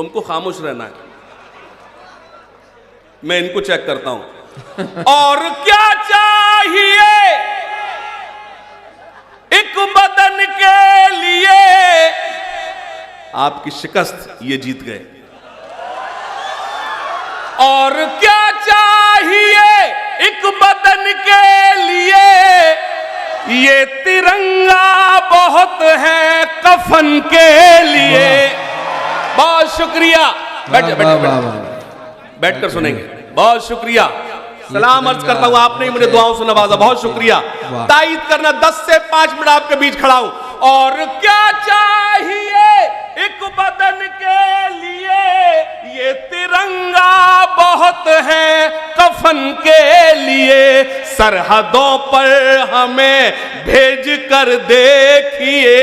तुमको खामोश रहना है। मैं इनको चेक करता हूं। और क्या चाहिए एक बदन के लिए, आपकी शिकस्त ये जीत गए। और क्या चाहिए एक बदन के लिए, ये तिरंगा बहुत है कफन के लिए। बहुत शुक्रिया। बैठकर सुनेंगे। बहुत शुक्रिया। सलाम अर्ज करता हूं, आपने ही मुझे दुआओं से नवाजा, बहुत शुक्रिया। तायीद करना, 10 से 5 मिनट आपके बीच खड़ा हूं। और क्या चाहिए एक बदन के लिए, ये तिरंगा बहुत है कफन के लिए। सरहदों पर हमें भेज कर देखिए,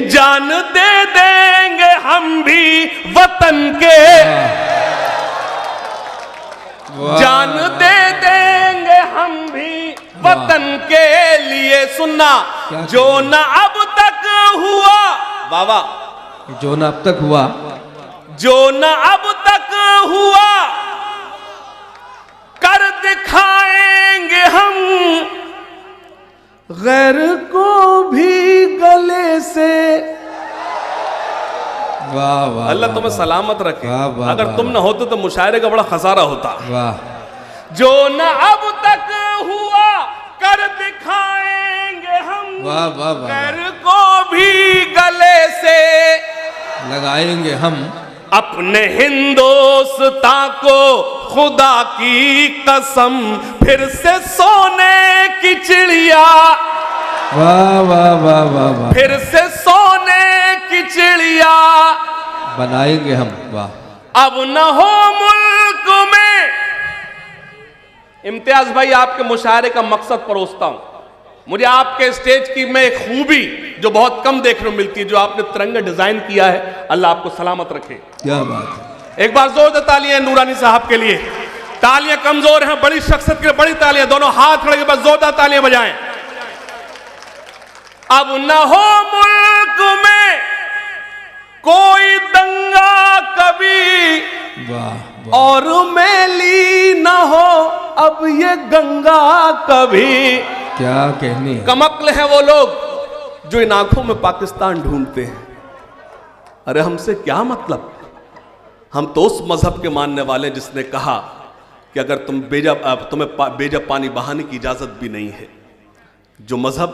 जान दे देंगे हम भी वतन के, जान दे देंगे हम भी वतन के लिए। सुनना, जो न अब तक हुआ, बाबा, जो न अब तक हुआ, जो न अब तक हुआ कर दिखाएंगे हम, गैर को भी गले से। वाह वाह, अल्लाह तुम्हें सलामत रखे। वाह, वाह, अगर वाह, तुम न होते तो मुशायरे का बड़ा खसारा होता। वाह। जो न अब तक हुआ कर दिखाएंगे हम, वाह वाह वाह, गैर को भी गले से लगाएंगे हम। अपने हिंदुस्तां को खुदा की कसम, फिर से सोने की चिड़िया, वाह वाह वाह वाह वाह, फिर से सोने की चिड़िया बनाएंगे हम। वाह। अब न हो मुल्क में। इम्तियाज भाई, आपके मुशायरे का मकसद परोसता हूं। मुझे आपके स्टेज की में एक खूबी जो बहुत कम देखने को मिलती है, जो आपने तिरंगा डिजाइन किया है, अल्लाह आपको सलामत रखे। क्या बात है। एक बार जोरदार तालियां नूरानी साहब के लिए। तालियां कमजोर हैं, बड़ी शख्सियत के लिए बड़ी तालियां, दोनों हाथ खड़े के बाद जोरदार तालियां बजाएं। अब न हो मुल्क में कोई दंगा कभी, वाह वाह, और मैली न हो अब ये गंगा कभी। क्या कहने। कमक्ल है वो लोग जो इन आंखों में पाकिस्तान ढूंढते हैं। अरे हमसे क्या मतलब, हम तो उस मजहब के मानने वाले जिसने कहा कि अगर तुम्हें बेजा पानी बहाने की इजाजत भी नहीं है। जो मजहब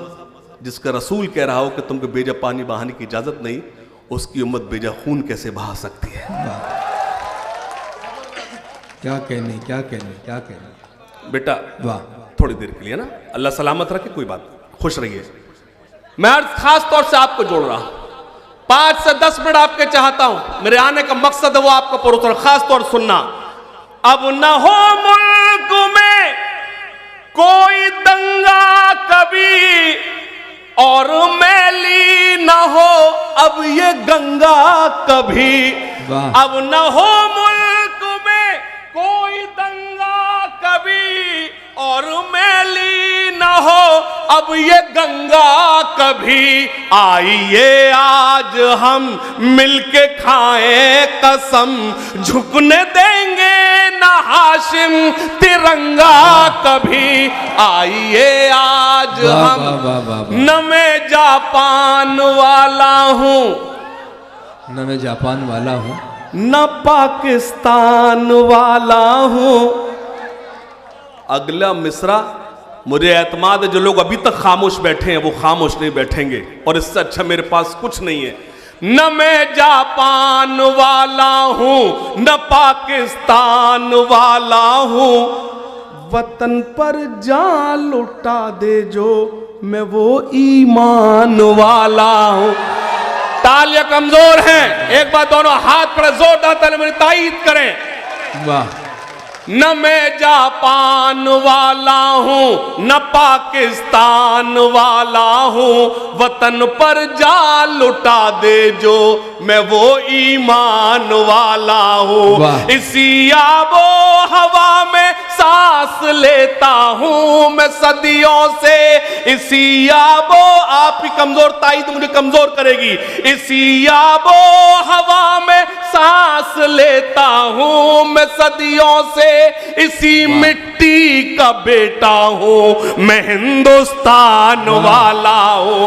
जिसका रसूल कह रहा हो कि तुमको बेजा पानी बहाने की इजाजत नहीं, उसकी उम्मत बेजा खून कैसे बहा सकती है। क्या कहने, क्या कहने, क्या कहने। बेटा वाह, थोड़ी देर के लिए ना, अल्लाह सलामत रखे, कोई बात, खुश रहिए। मैं खास तौर से आपको जोड़ रहा हूं। 5 से 10 मिनट आपके चाहता हूं, मेरे आने का मकसद है वो आपको परोसना, खास तौर सुनना। अब न हो मुल्क में कोई दंगा कभी, और मैली न हो अब ये गंगा कभी। अब न हो मुल्क में कोई दंगा कभी, और मैली न हो अब ये गंगा कभी। आइए आज हम मिलके खाएं कसम, झुकने देंगे ना हाशिम तिरंगा कभी। आइए आज हम, न मैं जापान वाला हूं, न मैं जापान वाला हूं, न पाकिस्तान वाला हूं। अगला मिसरा मुझे एतमाद है, जो लोग अभी तक खामोश बैठे हैं वो खामोश नहीं बैठेंगे, और इससे अच्छा मेरे पास कुछ नहीं है। न मैं जापान वाला हूं, न पाकिस्तान वाला हूं, वतन पर जान लुटा दे जो, मैं वो ईमान वाला हूं। तालियां कमजोर हैं, एक बार दोनों हाथ पर जोरदार तालियां मेरी तायीद करें। वाह। न मैं जापान वाला हूं, न पाकिस्तान वाला हूं, वतन पर जान लुटा दे जो, मैं वो ईमान वाला हूं। इसी आबो हवा में सांस लेता हूं मैं सदियों से, इसी आबो, आप ही कमजोर ताईद मुझे कमजोर करेगी, इसी आबो हवा में सांस लेता हूं मैं सदियों से, इसी मिट्टी का बेटा हूं मैं हिंदुस्तान वाला हूं।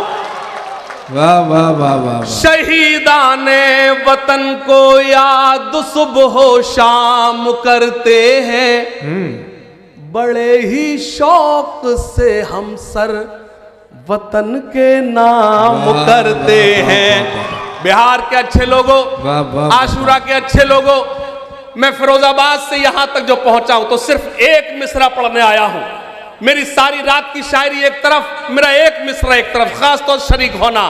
वाह वाह वाह वाह। शहीदाने वतन को याद सुबह शाम करते हैं, बड़े ही शौक से हम सर वतन के नाम करते हैं। बिहार के अच्छे लोगों, आशूरा के अच्छे लोगों, मैं फिरोजाबाद से यहां तक जो पहुंचा हूं तो सिर्फ एक मिसरा पढ़ने आया हूं। मेरी सारी रात की शायरी एक तरफ, मेरा एक मिसरा एक तरफ, खास तौर शरीक होना।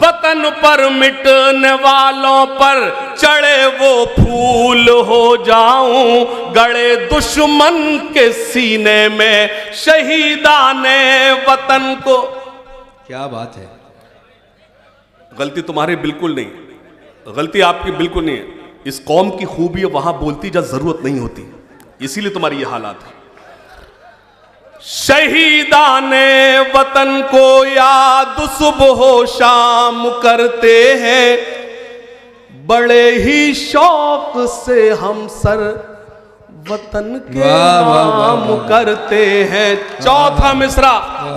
वतन पर मिटने वालों पर चढ़े वो फूल हो जाऊं, गड़े दुश्मन के सीने में शहीदाने वतन को। क्या बात है। गलती तुम्हारी बिल्कुल नहीं, गलती आपकी बिल्कुल नहीं है। इस कौम की खूबी वहां बोलती जा जरूरत नहीं होती, इसीलिए तुम्हारी ये हालात है। शहीदाने वतन को याद सुबह शाम करते हैं, बड़े ही शौक से हम सर वतन के नाम करते हैं। चौथा मिसरा,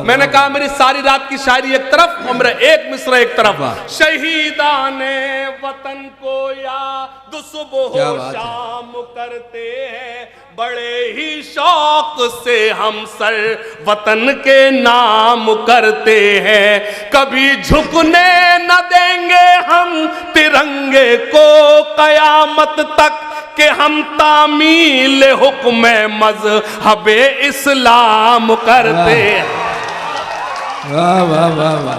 मैंने कहा मेरी सारी रात की शायरी एक तरफ और मेरा एक मिसरा एक तरफ। शहीदाने वतन को याद सुबह शाम करते हैं, बड़े ही शौक से हम सर वतन के नाम करते हैं। कभी झुकने न देंगे हम तिरंगे को कयामत तक, कि हम तामील हुक्म मज़हबे इस्लाम करते हैं। वाह वाह वाह वाह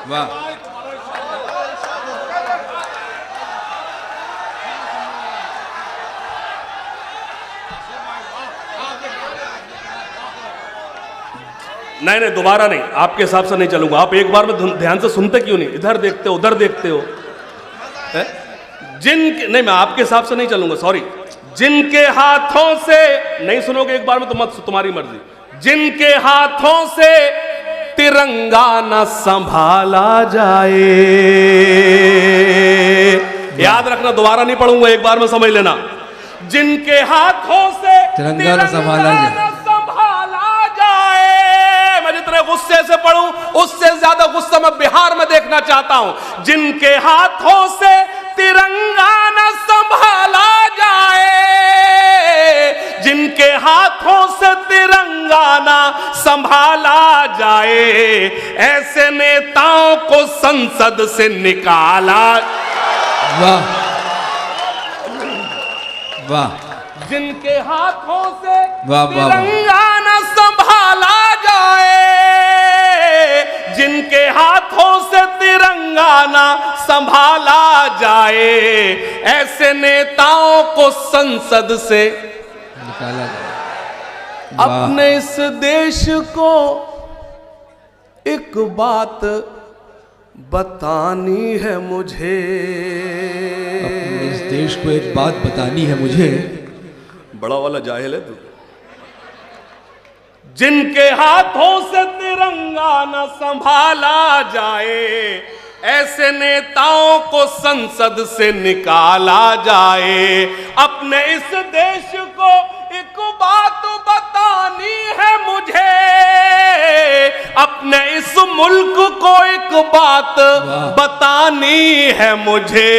वाह। नहीं नहीं, दोबारा नहीं, आपके हिसाब से नहीं चलूंगा। आप एक बार में ध्यान से सुनते क्यों नहीं? इधर देखते हो उधर देखते हो। जिनके, नहीं मैं आपके हिसाब से नहीं चलूंगा, सॉरी। जिनके हाथों से, नहीं सुनोगे एक बार में तो मत, तुम्हारी मर्जी। जिनके हाथों से तिरंगा न संभाला जाए, याद रखना, दोबारा नहीं पढ़ूंगा, एक बार में समझ लेना। जिनके हाथों से तिरंगा न संभाला जाए, मैं जितने गुस्से से पढ़ूं उससे ज्यादा गुस्सा मैं बिहार में देखना चाहता हूं। जिनके हाथों से तिरंगा न संभाला जाए, जिनके हाथों से तिरंगा न संभाला जाए, ऐसे नेताओं को संसद से निकाला। वाह वाह। जिनके हाथों से वाह वाह। तिरंगा न संभाला जाए, जिनके हाथों से तिरंगा न संभाला जाए, ऐसे नेताओं को संसद से निकाला जाए। अपने इस देश को एक बात बतानी है मुझे, अपने इस देश को एक बात बतानी है मुझे। बड़ा वाला जाहिल है तू। जिनके हाथों से तिरंगा न संभाला जाए, ऐसे नेताओं को संसद से निकाला जाए। अपने इस देश को एक बात बतानी है मुझे, अपने इस मुल्क को एक बात बतानी है मुझे।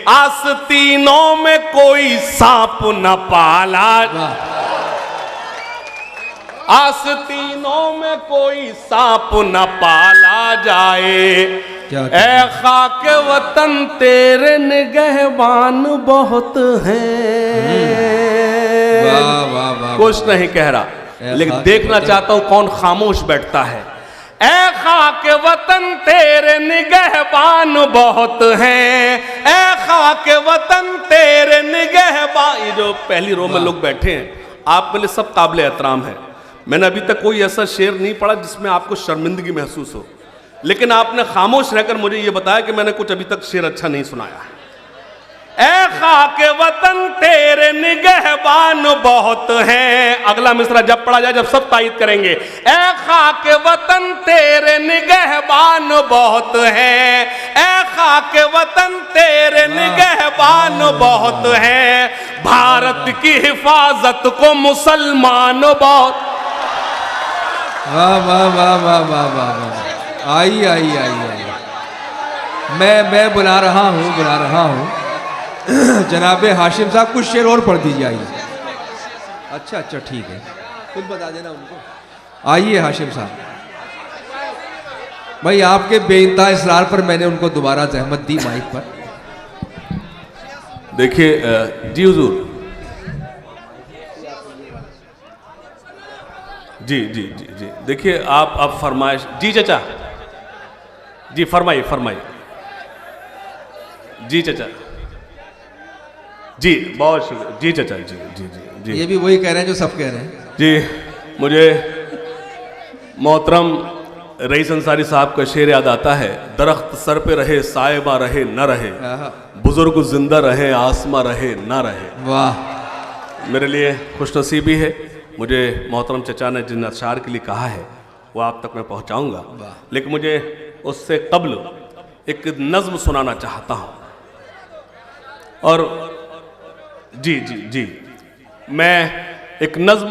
आस्तीनों में कोई सांप न पाला, आस्तीनों में कोई सांप न पाला जाए। ऐ खाके वतन तेरे निगहबान बहुत हैं। कुछ नहीं कह रहा, लेकिन देखना चाहता हूं कौन खामोश बैठता है। ऐ खाके वतन तेरे निगहबान बहुत हैं, ऐ खाके वतन तेरे निगहबान। ये जो पहली रो में लोग बैठे हैं, आप मेरे सब काबिल एहतराम हैं। मैंने अभी तक कोई ऐसा शेर नहीं पढ़ा जिसमें आपको शर्मिंदगी महसूस हो, लेकिन आपने खामोश रहकर मुझे यह बताया कि मैंने कुछ अभी तक शेर अच्छा नहीं सुनाया है। ए खाके वतन तेरे निगहबान बहुत हैं। अगला मिसरा जब पढ़ा जाए, जब सब तायीद करेंगे। ए खाके वतन तेरे निगहबान बहुत हैं, ए खाके वतन तेरे निगहबान बहुत हैं, भारत की हिफाजत को मुसलमान बहुत। वाह वाह वाह वाह वाह वाह वाह, आई आई आई आई। मैं बुला रहा हूँ जनाबे हाशिम साहब, कुछ शेर और पढ़ दीजिए। आइए। अच्छा अच्छा ठीक है, खुद बता देना उनको। आइए हाशिम साहब। भाई आपके बेइंतहा इसरार पर मैंने उनको दोबारा जहमत दी माइक पर। देखिए जी हुजूर, जी जी जी जी, देखिए आप फरमाइश। जी चाचा जी, फरमाइए फरमाइए। जी चाचा जी, बहुत शुक्रिया। जी चाचा जी जी जी जी। ये भी वही कह रहे हैं जो सब कह रहे हैं। जी, मुझे मोहतरम रईस अंसारी साहब का शेर याद आता है। दरख्त सर पे रहे, साहिबा रहे न रहे, बुजुर्ग जिंदा रहे, आसमा रहे न रहे। वाह। मेरे लिए खुशनसीबी है, मुझे मोहतरम चचा ने जिन अशार के लिए कहा है वो आप तक मैं पहुंचाऊंगा, लेकिन मुझे उससे कब्ल एक नज्म सुनाना चाहता हूं। और जी जी जी, मैं एक नज्म